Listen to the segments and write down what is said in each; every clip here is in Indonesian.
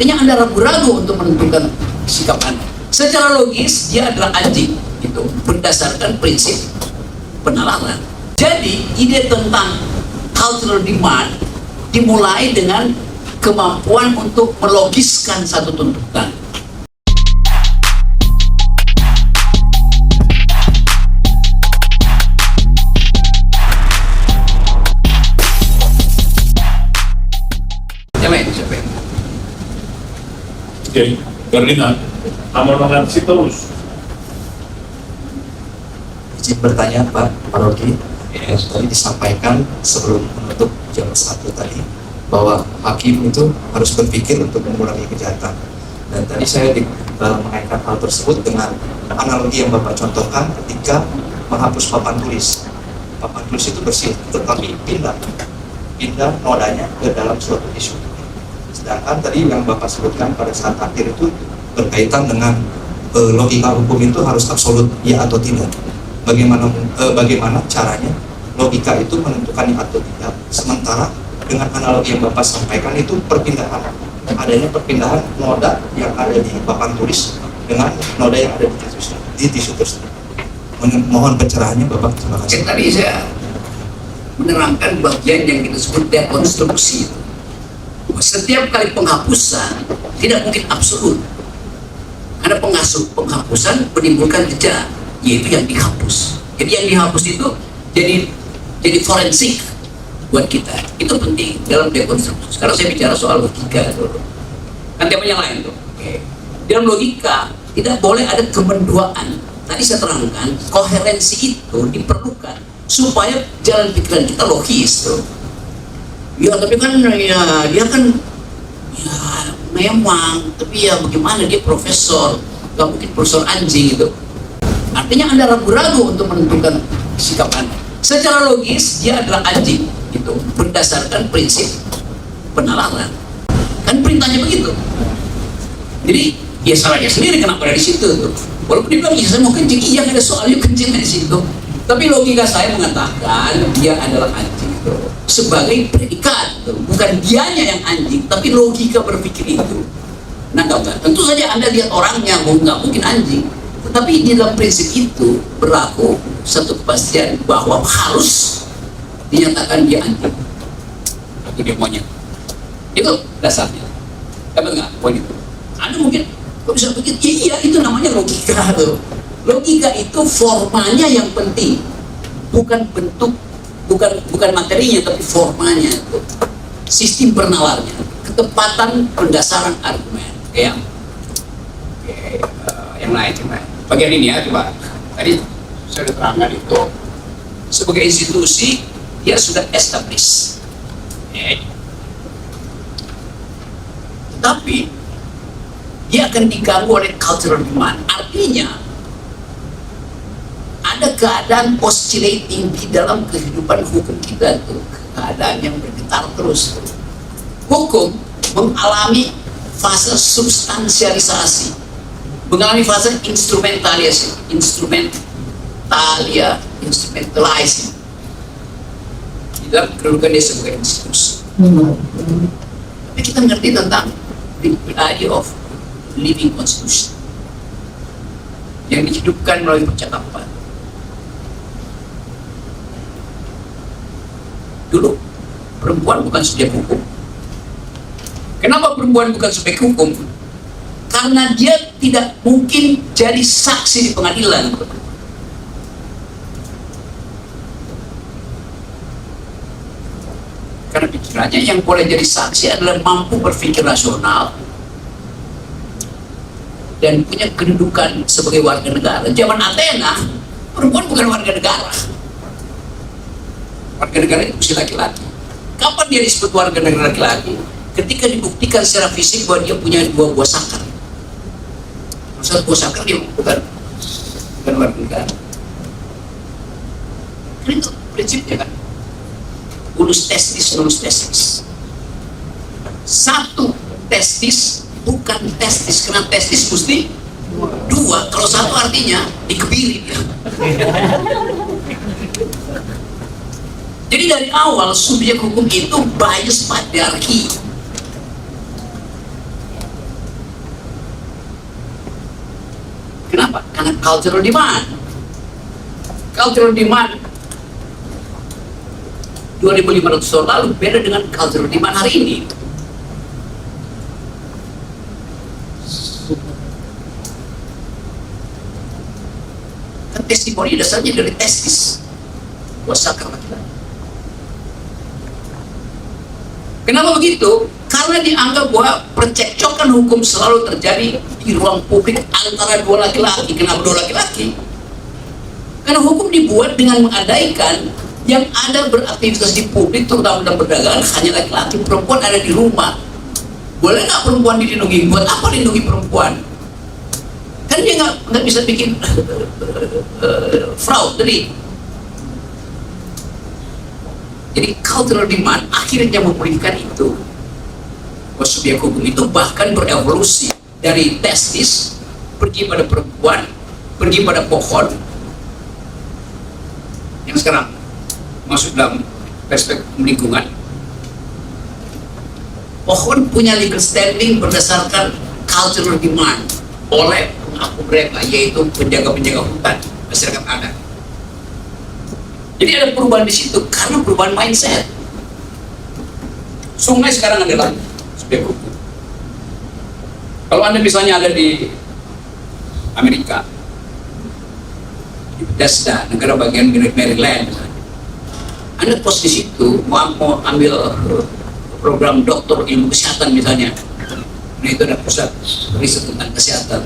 Artinya Anda ragu-ragu untuk menentukan sikap Anda. Secara logis dia adalah anjing, itu berdasarkan prinsip penalaran. Jadi ide tentang cultural demand dimulai dengan kemampuan untuk melogiskan satu tuntutan. Yang lain siapa yang? Oke, Ferdinand, amonansi terus. Izin bertanya Pak Rocky, tadi disampaikan sebelum menutup jam 1 tadi bahwa hakim itu harus berpikir untuk mengurangi kejahatan. Dan tadi saya mengaitkan hal tersebut dengan analogi yang Bapak contohkan ketika menghapus papan tulis. Papan tulis itu bersih, tetapi pindah nodanya ke dalam suatu isu. Sedangkan tadi yang Bapak sebutkan pada saat akhir itu berkaitan dengan logika hukum itu harus absolut ya atau tidak. Bagaimana caranya logika itu menentukan ya atau tidak. Sementara dengan analogi yang Bapak sampaikan itu adanya perpindahan noda yang ada di papan tulis dengan noda yang ada di tisu tersebut. Mohon pencerahannya Bapak, terima kasih. Tadi saya menerangkan bagian yang kita sebut dekonstruksi. Setiap kali penghapusan tidak mungkin absolut, karena penghapusan menimbulkan jejak, yaitu yang dihapus. Jadi yang dihapus itu jadi forensik buat kita. Itu penting dalam dekonstruksi. Sekarang saya bicara soal logika dulu. Kan tema yang lain tuh. Oke. Dalam logika tidak boleh ada kemenduaan. Tadi saya terangkan koherensi itu diperlukan supaya jalan pikiran kita logis tuh. Ya tapi kan ya dia kan ya memang, tapi ya bagaimana dia profesor, gak mungkin profesor anjing gitu. Artinya Anda ragu-ragu untuk menentukan sikap Anda. Secara logis dia adalah anjing, itu berdasarkan prinsip penalaran. Kan perintahnya begitu. Jadi ya salahnya sendiri kenapa ada di situ tuh. Walaupun dia bilang, iya saya mau kencing, iya ada soalnya kencingnya di situ. Tapi logika saya mengatakan dia adalah anjing itu sebagai predikat, bukan dianya yang anjing, tapi logika berpikir itu. Nah, tentu saja Anda lihat orangnya, nggak mungkin anjing. Tetapi di dalam prinsip itu berlaku satu kepastian bahwa harus dinyatakan dia anjing. Itu dia maunya. Itu dasarnya. Dapat nggak poin itu? Anda mungkin kok bisa begitu? Iya, itu namanya logika tuh. Logika itu formanya yang penting, bukan bentuk, bukan materinya, tapi formanya itu. Sistem bernalarnya, ketepatan pendasaran argumen. Yang lain. Bagian ini ya, coba. Tadi saya sudah terangkan itu sebagai institusi dia sudah established. Tapi dia akan diganggu oleh cultural demand. Artinya ada keadaan oscillating di dalam kehidupan hukum kita tuh, keadaan yang bergetar terus. Hukum mengalami fase substansialisasi, mengalami fase instrumentalizing di dalam kedudukan dia sebagai institusi. Tapi kita mengerti tentang the idea of living constitution yang dihidupkan melalui percakapan. Dulu perempuan bukan subjek hukum. Kenapa perempuan bukan subjek hukum? Karena dia tidak mungkin jadi saksi di pengadilan. Karena pikirannya yang boleh jadi saksi adalah mampu berpikir rasional dan punya kedudukan sebagai warga negara. Zaman Athena, perempuan bukan warga negara. Warga negara itu mesti laki-laki. Kapan dia disebut warga negara laki-laki? Ketika dibuktikan secara fisik bahwa dia punya dua buah sakar. Satu buah sakar dia bukan warga negara. Kan itu prinsipnya kan. Ulus testis. Satu testis bukan testis, karena testis mesti dua. Kalau satu artinya dikebiri. Jadi dari awal subjek hukum itu bias patriarki. Kenapa? Karena cultural demand. Cultural demand 2500 tahun lalu beda dengan cultural demand hari ini. Kan testimoni dasarnya dari testis wasakar laki-laki. Kenapa begitu? Karena dianggap bahwa percekcokan hukum selalu terjadi di ruang publik antara dua laki-laki. Kenapa dua laki-laki? Karena hukum dibuat dengan mengandaikan yang ada beraktivitas di publik, terutama dalam perdagangan, hanya laki-laki. Perempuan ada di rumah. Boleh nggak perempuan dilindungi? Buat apa lindungi perempuan? Kan dia nggak bisa bikin fraud tadi. Jadi cultural demand akhirnya memulihkan itu. Subjek hukum itu bahkan berevolusi dari testis pergi pada perempuan, pergi pada pohon, yang sekarang masuk dalam perspektif lingkungan. Pohon punya legal standing berdasarkan cultural demand oleh pengaku mereka, yaitu penjaga-penjaga hutan masyarakat adat. Jadi ada perubahan di situ karena perubahan mindset. Sungai sekarang adalah subjek hukum. Kalau Anda misalnya ada di Amerika, di Bethesda, negara bagian Maryland, Anda pos di situ mau ambil program doktor ilmu kesehatan misalnya. Nah itu ada pusat riset tentang kesehatan.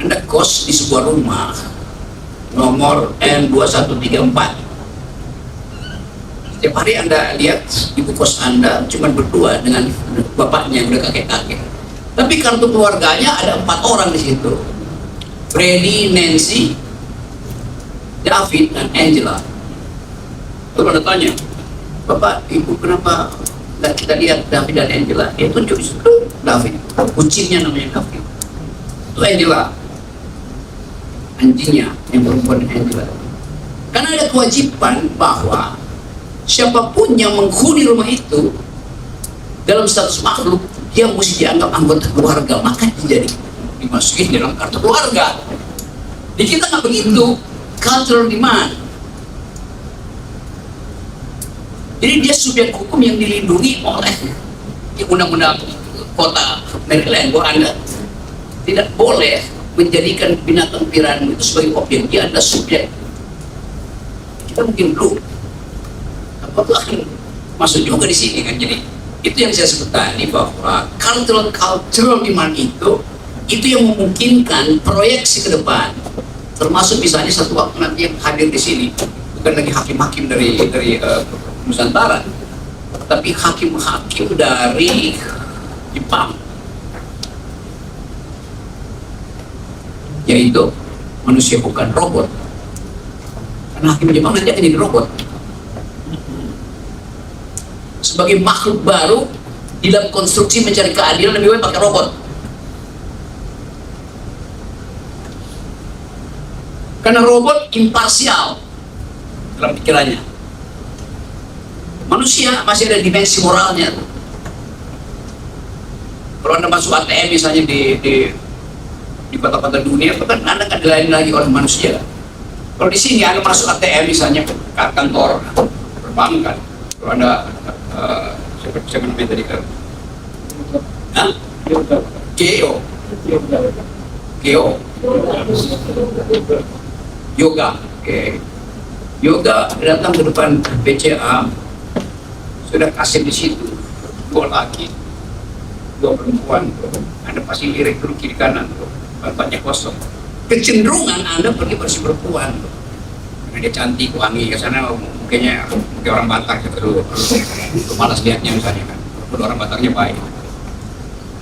Anda kos di sebuah rumah nomor N2134. Setiap hari Anda lihat ibu kos Anda cuma berdua dengan bapaknya yang udah kakek-kakek. Tapi kartu keluarganya ada 4 orang di situ. Freddy, Nancy, David, dan Angela. Lalu Anda tanya, Bapak, Ibu, kenapa nggak kita lihat David dan Angela? Dia tunjuk di situ, David. Kucingnya namanya David. Itu Angela. Anjingnya yang perempuan Angela. Karena ada kewajiban bahwa siapapun yang menghuni rumah itu dalam status makhluk, dia mesti dianggap anggota keluarga, maka dia dimasukin dalam kartu keluarga. Di kita nggak begitu, cultural demand. Jadi dia subjek hukum yang dilindungi oleh undang-undang kota Maryland, bahwa Anda tidak boleh menjadikan binatang piranha itu sebagai objek. Dia adalah subjek. Kita mungkin belum, apakah akan masuk juga di sini kan? Jadi itu yang saya sebut tadi, bahwa cultural demand itu yang memungkinkan proyeksi ke depan, termasuk misalnya satu waktu nanti yang hadir di sini bukan lagi hakim-hakim dari Nusantara, tapi hakim-hakim dari Jepang, yaitu manusia bukan robot. Karena hakim Jepang nanti akan jadi robot. Sebagai makhluk baru di dalam konstruksi mencari keadilan, lebih baik pakai robot. Karena robot imparsial dalam pikirannya. Manusia masih ada dimensi moralnya. Kalau Anda masuk ATM misalnya di kota-kota dunia, kan Anda akan dilayani lagi oleh manusia. Kalau di sini Anda masuk ATM misalnya ke kantor perbankan, kalau Anda siapa namanya tadi kan? Geo Yoga, Yoga datang ke depan BCA, sudah kasih di situ 2 laki, 2 perempuan, Anda pasti lirik dulu kiri kanan, tempatnya kosong. Kecenderungan Anda pergi bersih perempuan, karena dia cantik, wangi, ke sana mukanya kayak orang Batak gitu, lu malas lihatnya misalnya kan, kalau orang Bataknya baik.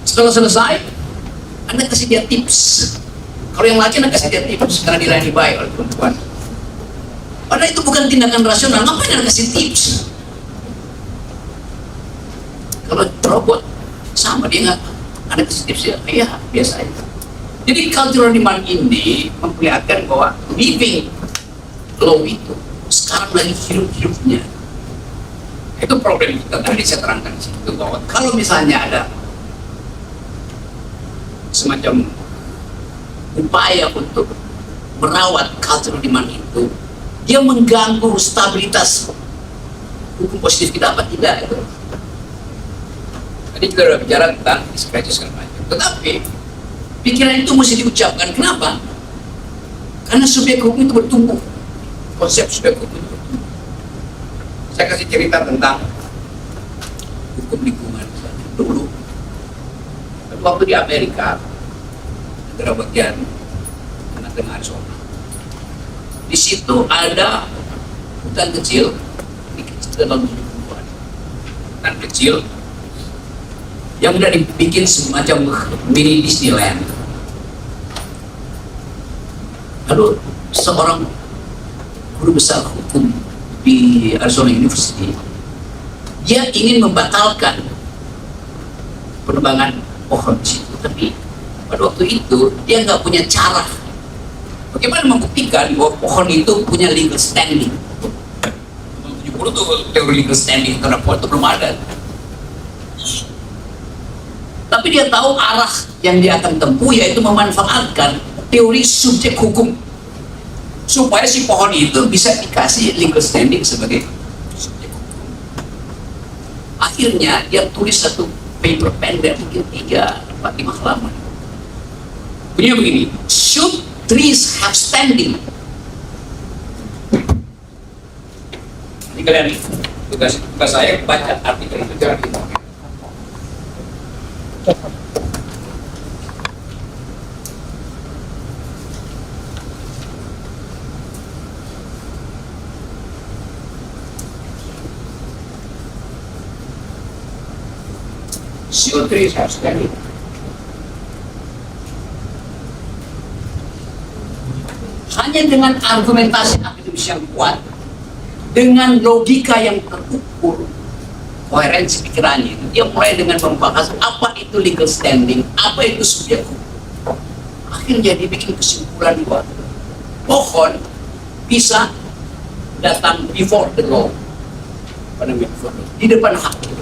Setelah selesai, Anda kasih dia tips. Kalau yang laki Anda kasih dia tips karena dilayani baik oleh perempuan. Padahal itu bukan tindakan rasional, ngapain Anda kasih tips? Kalau robot sama, dia nggak ada kasih tips ya, iya biasa aja. Jadi cultural demand ini memperlihatkan bahwa living law itu sekarang lagi hidup-hidupnya. Itu problem kita tadi saya terangkan di situ, bahwa kalau misalnya ada semacam upaya untuk merawat cultural demand itu, dia mengganggu stabilitas hukum positif kita apa tidak itu. Tadi juga sudah bicara tentang diskresi segala macam. Tetapi pikiran itu mesti diucapkan. Kenapa? Karena subjek hukum itu bertumbuh. Konsep subjek hukum itu bertumbuh. Saya kasih cerita tentang hukum lingkungan. Dulu, waktu di Amerika, negara bagian tengah Arizona, di situ ada hutan kecil, dalam hutan kecil yang sudah dibikin semacam mini Disneyland. Lalu seorang guru besar hukum di Arizona University, dia ingin membatalkan penebangan pohon di situ, tapi pada waktu itu dia nggak punya cara bagaimana membuktikan bahwa pohon itu punya legal standing. 70 tuh teori legal standing terhadap pohon itu belum ada. Tapi dia tahu arah yang dia akan tempuh, yaitu memanfaatkan teori subjek hukum supaya si pohon itu bisa dikasih legal standing sebagai subjek hukum. Akhirnya dia tulis satu paper pendek, mungkin 3-4-5 halaman. Bunyinya begini: should trees have standing? Ini kalian nih, tugas saya baca artikel itu, jangan kita. Should trees have standing? Hanya dengan argumentasi akademis yang kuat, dengan logika yang terukur, koherensi pikirannya itu, dia mulai dengan membahas apa itu legal standing, apa itu subjek hukum. Akhirnya dia bikin kesimpulan bahwa pohon bisa datang before the law, di depan hakim.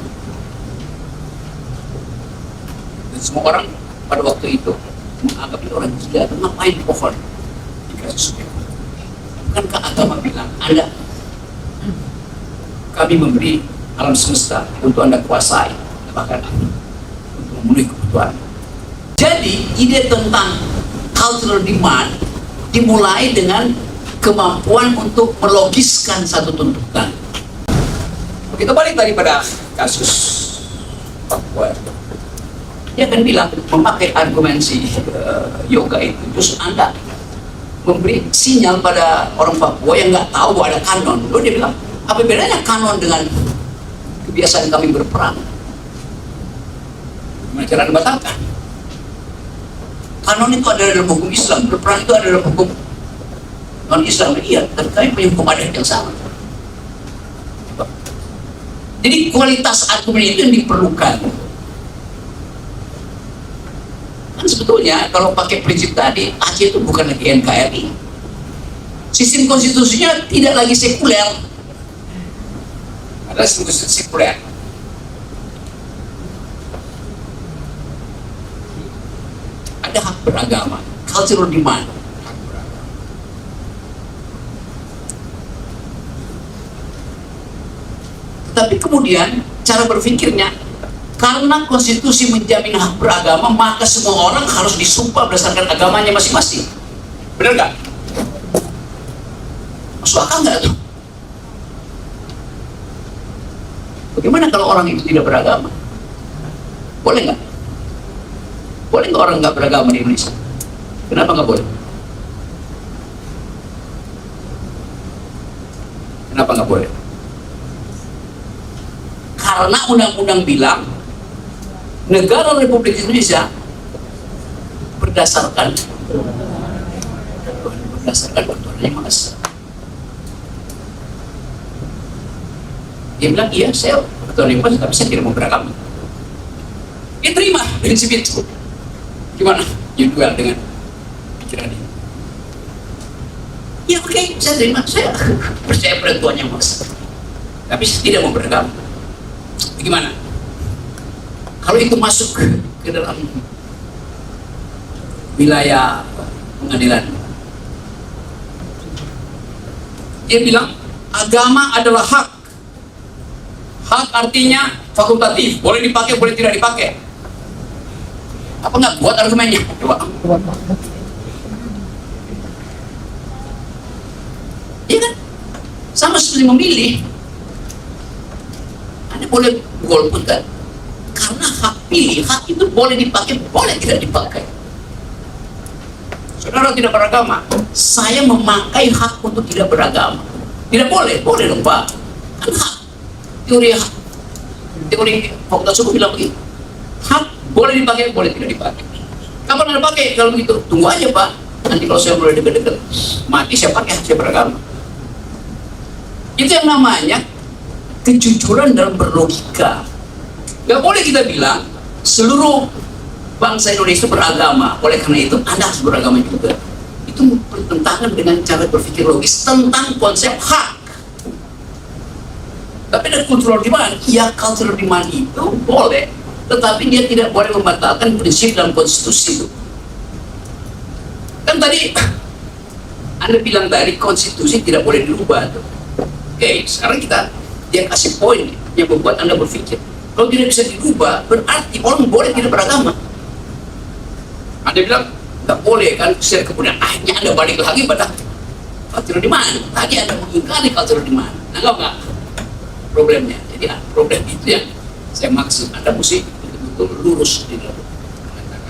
Dan semua orang pada waktu itu menganggap ini orang gila, ngapain pohon dikasih subjek hukum? Bukankah agama bilang kami memberi alam semesta untuk Anda kuasai, bahkan untuk memenuhi kebutuhan. Jadi ide tentang cultural demand dimulai dengan kemampuan untuk melogiskan satu tuntutan. Kita balik tadi pada kasus Papua. Dia akan bilang, memakai argumensi yoga itu, justru Anda memberi sinyal pada orang Papua yang nggak tahu bahwa ada kanon. Lalu dia bilang, apa bedanya kanon dengan kebiasaan kami berperang? Gimana cara dibatalkan? Kanon itu ada dalam hukum Islam, berperang itu ada dalam hukum non-Islam. Iya, tapi kami punya hukum adat yang sama. Jadi kualitas argumen itu yang diperlukan. Kan sebetulnya kalau pakai prinsip tadi, Aceh itu bukan lagi NKRI. Sistem konstitusinya tidak lagi sekuler. Adalah sistem sekuler. Ada hak beragama, cultural demand, hak beragama. Tetapi kemudian cara berpikirnya, karena konstitusi menjamin hak beragama, maka semua orang harus disumpah berdasarkan agamanya masing-masing. Benar nggak? Masuk akal nggak tuh? Bagaimana kalau orang itu tidak beragama? Boleh nggak? Boleh nggak orang nggak beragama di Indonesia? Kenapa nggak boleh? Kenapa nggak boleh? Karena undang-undang bilang negara Republik Indonesia berdasarkan Tuhan Yang Maha Esa. Dia bilang, iya saya Tuhan Yang Maha Esa, tapi saya tidak mau beragama. Dia terima prinsip itu. Gimana? You duel dengan pikiran ini. Ya oke, saya terima, saya percaya pada Tuhan Yang Maha Esa, tapi saya tidak mau beragama. Bagaimana? Kalau itu masuk ke dalam wilayah pengadilan. Dia bilang agama adalah hak. Hak artinya fakultatif, boleh dipakai, boleh tidak dipakai. Apa nggak buat argumennya? Coba. Iya kan? Sama seperti memilih. Anda boleh golput kan? Karena hak pilih, hak itu boleh dipakai, boleh tidak dipakai. Saudara tidak beragama, saya memakai hak untuk tidak beragama. Tidak boleh, boleh dong Pak. Kan hak. Teori fakultas hukum bilang begitu. Hak boleh dipakai, boleh tidak dipakai. Kapan Anda pakai? Kalau begitu, tunggu aja Pak. Nanti kalau saya mulai deket-deket mati, saya pakai hak saya beragama. Itu yang namanya kejujuran dalam berlogika. Gak boleh kita bilang seluruh bangsa Indonesia beragama, oleh karena itu Anda harus beragama juga. Itu bertentangan dengan cara berpikir logis tentang konsep hak. Tapi dari cultural demand, ya cultural demand itu boleh, tetapi dia tidak boleh membatalkan prinsip dalam konstitusi itu. Kan tadi Anda bilang tadi konstitusi tidak boleh dirubah tuh. Oke, sekarang dia kasih poin yang membuat Anda berpikir. Kalau tidak bisa dirubah, berarti orang boleh tidak beragama. Anda bilang, nggak boleh kan, kemudian akhirnya Anda balik lagi pada cultural demand. Tadi Anda mengingkari cultural demand. Nah, nggak problemnya. Jadi problem itu yang saya maksud. Anda mesti betul-betul lurus di dalam mengatakan.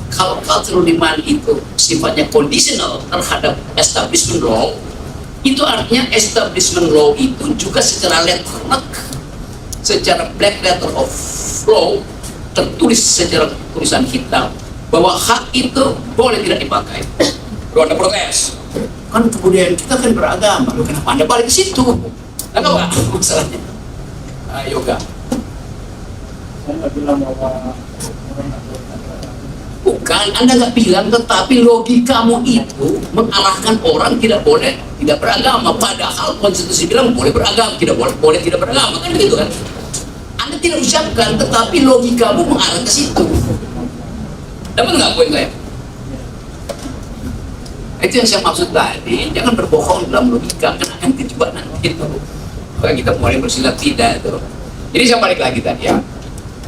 Kalau cultural demand itu sifatnya conditional terhadap establishment law, itu artinya establishment law itu juga secara letternek, secara black letter of law, tertulis secara tulisan hitam bahwa hak itu boleh tidak dipakai. Lalu Anda protes, kan kemudian kita kan beragama, loh kenapa Anda balik ke situ? Enggak masalahnya. Yoga. Saya bilang bahwa Bukan, Anda nggak bilang, tetapi logikamu itu mengarahkan orang tidak boleh tidak beragama. Padahal konstitusi bilang boleh beragama, tidak boleh tidak beragama, kan begitu kan? Anda tidak ucapkan, tetapi logikamu mengarah ke situ. Dapat nggak poin saya? Itu yang saya maksud tadi. Jangan berbohong dalam logika, karena akan kejebak nanti itu. Maka kita mulai bersilat tidak itu. Jadi saya balik lagi tadi ya.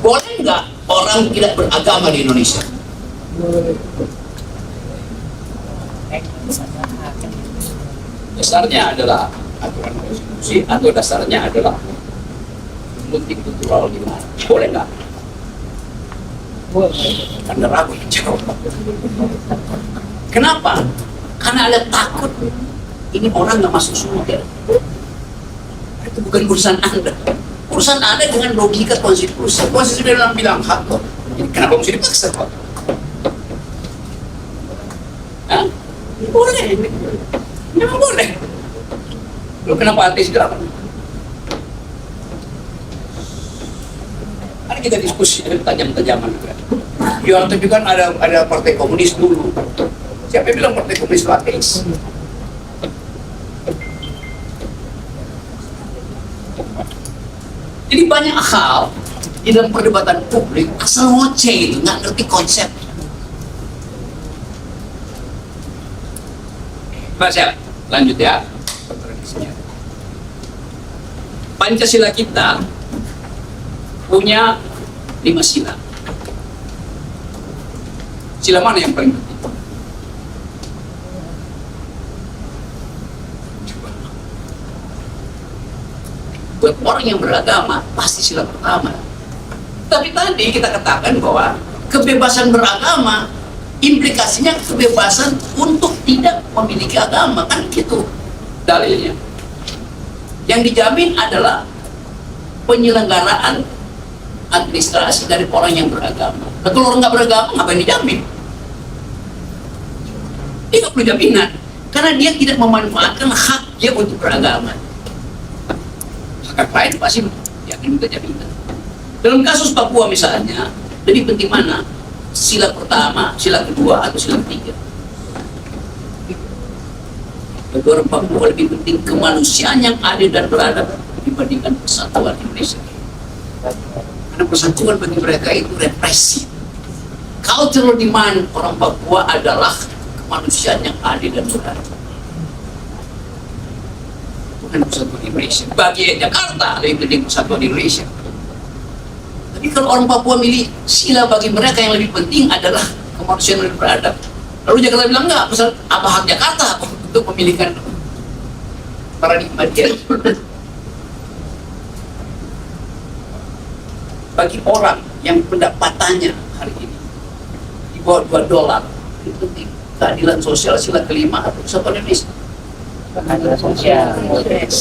Boleh nggak orang tidak beragama di Indonesia? Dasarnya adalah aturan konstitusi atau dasarnya adalah multikultural gimana? Boleh nggak? Anda ragu jawab. Kenapa? Karena Anda takut ini orang nggak masuk surga. Itu bukan urusan Anda. Urusan Anda dengan logika konstitusi. Konstitusi bilang hak kok. Jadi kenapa mesti dipaksa kok? Hah? Boleh. Memang boleh. Loh kenapa ateis bilang? Ada kita diskusi tajam-tajaman juga. Di waktu itu kan ada partai komunis dulu. Siapa yang bilang partai komunis itu ateis? Jadi banyak hal di dalam perdebatan publik asal ngoceh itu, nggak ngerti konsep. Pak saya lanjut ya. Pancasila kita punya 5 sila. Sila mana yang paling penting? Coba. Buat orang yang beragama pasti sila pertama. Tapi tadi kita katakan bahwa kebebasan beragama implikasinya kebebasan untuk tidak memiliki agama, kan gitu dalilnya. Yang dijamin adalah penyelenggaraan administrasi dari orang yang beragama. Kalau orang nggak beragama, ngapain dijamin? Dia nggak perlu jaminan, karena dia tidak memanfaatkan hak dia untuk beragama. Hak lain pasti yakin minta jaminan. Dalam kasus Papua misalnya, lebih penting mana? Sila pertama, sila kedua, atau sila ketiga? Bagi orang Papua lebih penting kemanusiaan yang adil dan beradab dibandingkan persatuan Indonesia. Karena persatuan bagi mereka itu represi. Cultural demand orang Papua adalah kemanusiaan yang adil dan beradab. Bukan persatuan Indonesia. Bagi Jakarta lebih penting persatuan Indonesia. Tapi kalau orang Papua milih sila, bagi mereka yang lebih penting adalah kemanusiaan yang beradab. Lalu Jakarta bilang enggak, apa hak Jakarta untuk memilihkan paradigma dia. Bagi orang yang pendapatannya hari ini di bawah $2, itu penting keadilan sosial sila kelima atau persatuan Indonesia. Keadilan sosial. Yes.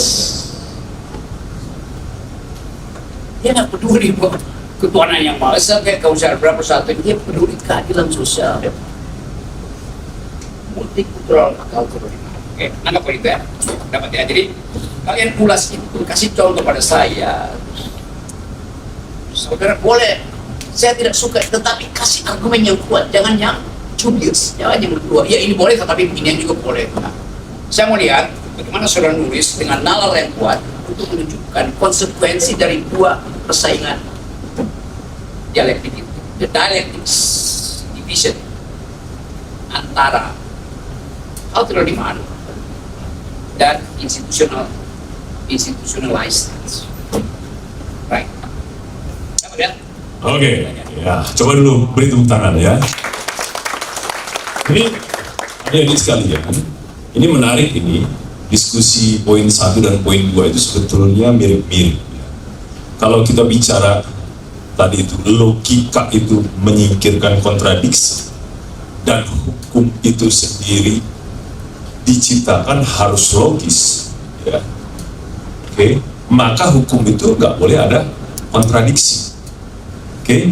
Dia nggak peduli bahwa ketuhanan yang maha esa kayak keusahaan berapa satu, dia peduli keadilan sosial, multikultural, cultural. Oke, nangkap poin itu ya, dapat ya. Jadi kalian ulas itu, kasih contoh pada saya. Saudara boleh, saya tidak suka, tetapi kasih argumen yang kuat, jangan yang dubious, jangan yang berdua. Ya ini boleh, tetapi ini juga boleh. Nah, saya mau lihat bagaimana saudara nulis dengan nalar yang kuat untuk menunjukkan konsekuensi dari dua persaingan dialektik itu, the dialectics division antara cultural demand dan institutionalized, right? Dapat ya? Oke, ya coba dulu beri tepuk tangan ya. Ini adik-adik sekalian, ini menarik ini diskusi poin 1 dan poin 2 itu sebetulnya mirip-mirip. Kalau kita bicara tadi itu logika itu menyingkirkan kontradiksi dan hukum itu sendiri diciptakan harus logis, ya. Oke, maka hukum itu nggak boleh ada kontradiksi. Oke,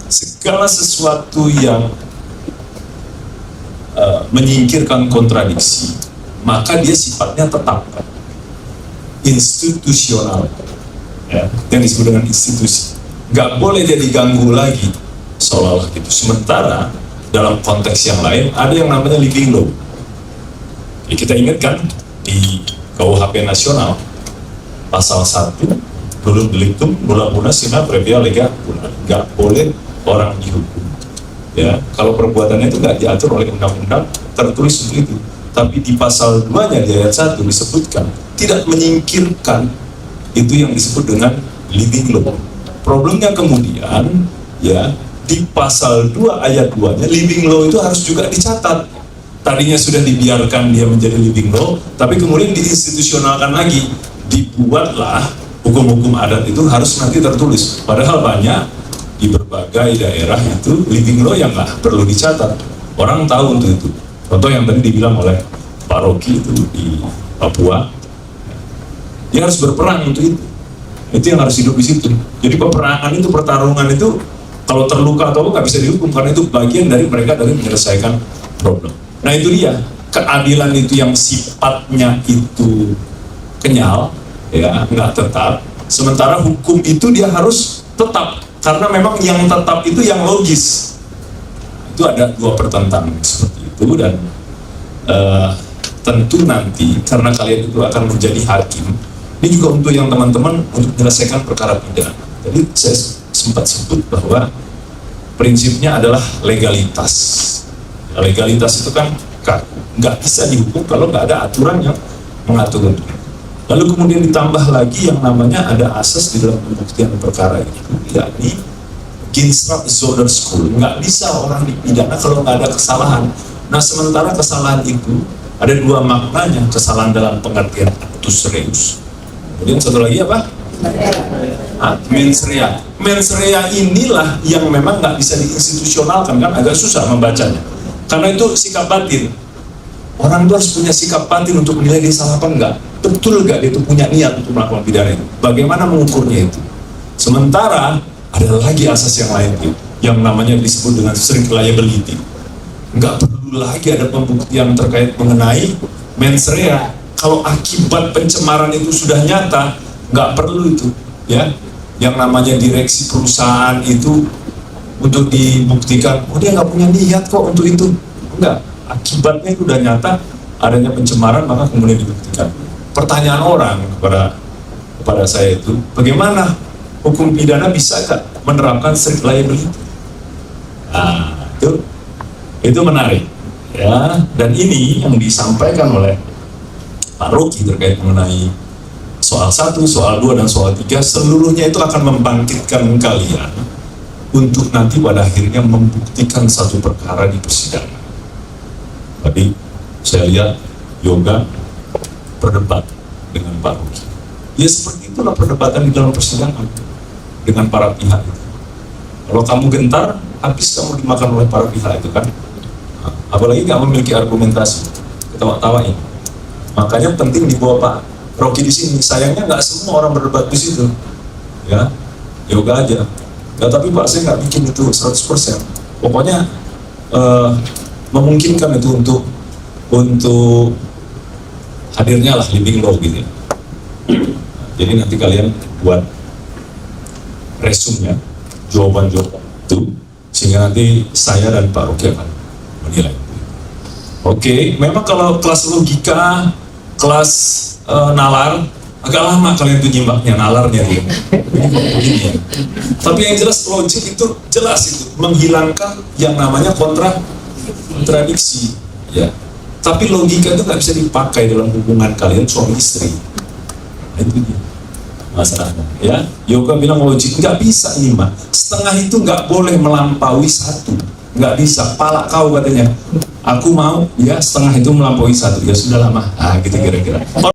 segala sesuatu yang menyingkirkan kontradiksi, maka dia sifatnya tetap institusional, ya, yang disebut dengan institusi. Nggak boleh dia diganggu lagi seolah-olah gitu. Sementara dalam konteks yang lain ada yang namanya living law. Ya, kita ingatkan di KUHP nasional pasal 1 nullum delictum nulla puna sine previa lega puna, nggak boleh orang dihukum, ya, kalau perbuatannya itu nggak diatur oleh undang-undang tertulis untuk itu. Tapi di pasal 2-nya di ayat 1 disebutkan tidak menyingkirkan itu yang disebut dengan living law. Problemnya kemudian, ya, di pasal 2 ayat 2-nya living law itu harus juga dicatat. Tadinya sudah dibiarkan dia menjadi living law, tapi kemudian diinstitusionalkan lagi, dibuatlah hukum-hukum adat itu harus nanti tertulis. Padahal banyak di berbagai daerah itu living law yang nggak perlu dicatat, orang tahu untuk itu. Contoh yang tadi dibilang oleh Pak Rocky itu di Papua, dia harus berperang untuk itu yang harus hidup di situ. Jadi peperangan itu, pertarungan itu, kalau terluka atau nggak bisa dihukum karena itu bagian dari mereka dari menyelesaikan problem. Nah itu dia, keadilan itu yang sifatnya itu kenyal, ya, nggak tetap. Sementara hukum itu dia harus tetap, karena memang yang tetap itu yang logis. Itu ada dua pertentangan seperti itu, dan tentu nanti karena kalian itu akan menjadi hakim, ini juga untuk yang teman-teman untuk menyelesaikan perkara pidana. Jadi saya sempat sebut bahwa prinsipnya adalah legalitas. Legalitas itu kan nggak bisa dihukum kalau nggak ada aturan yang mengatur itu. Lalu kemudian ditambah lagi yang namanya ada asas di dalam pembuktian perkara itu, yakni Ginsrat Zoder School. Nggak bisa orang dipidana kalau nggak ada kesalahan. Nah sementara kesalahan itu ada dua maknanya, kesalahan dalam pengertian actus reus. Kemudian satu lagi apa? Mens rea. Mens rea inilah yang memang nggak bisa diinstitusionalkan, kan agak susah membacanya. Karena itu sikap batin. Orang itu harus punya sikap batin untuk menilai dia salah apa enggak. Betul enggak dia itu punya niat untuk melakukan pidana itu. Bagaimana mengukurnya itu? Sementara ada lagi asas yang lain itu, yang namanya disebut dengan strict liability. Enggak perlu lagi ada pembuktian terkait mengenai mens rea. Kalau akibat pencemaran itu sudah nyata, nggak perlu itu, ya. Yang namanya direksi perusahaan itu untuk dibuktikan, oh dia nggak punya niat kok untuk itu, enggak. Akibatnya itu udah nyata, adanya pencemaran, maka kemudian dibuktikan. Pertanyaan orang kepada saya itu, bagaimana hukum pidana bisa nggak menerapkan strict liability? Nah, itu menarik. Ya, dan ini yang disampaikan oleh Pak Rocky terkait mengenai soal 1, soal 2, dan soal 3, seluruhnya itu akan membangkitkan kalian untuk nanti pada akhirnya membuktikan satu perkara di persidangan. Tadi saya lihat Yoga berdebat dengan Pak Rocky. Ya seperti itulah perdebatan di dalam persidangan dengan para pihak itu. Kalau kamu gentar, habis kamu dimakan oleh para pihak itu kan. Nah, apalagi nggak memiliki argumentasi, ketawa-tawain. Makanya penting dibawa Pak Rocky di sini. Sayangnya nggak semua orang berdebat di situ, ya. Yoga aja. Ya, tapi Pak saya nggak bikin itu 100%. Pokoknya memungkinkan itu untuk hadirnya lah living law gitu ya. Jadi nanti kalian buat resume-nya, jawaban-jawaban itu, sehingga nanti saya dan Pak Rocky akan menilai. Oke, memang kalau kelas logika, kelas nalar, agak lama kalian tuh nyimaknya nalarnya ya. Begini ya. Tapi yang jelas logik itu jelas itu menghilangkan yang namanya kontradiksi, ya. Tapi logika itu nggak bisa dipakai dalam hubungan kalian suami istri. Nah, itu dia masalahnya, ya. Yoga bilang logik nggak bisa ini mah. Setengah itu nggak boleh melampaui 1, nggak bisa. Pala kau katanya. Aku mau ya setengah itu melampaui 1, ya sudah lama. Ah gitu kira-kira.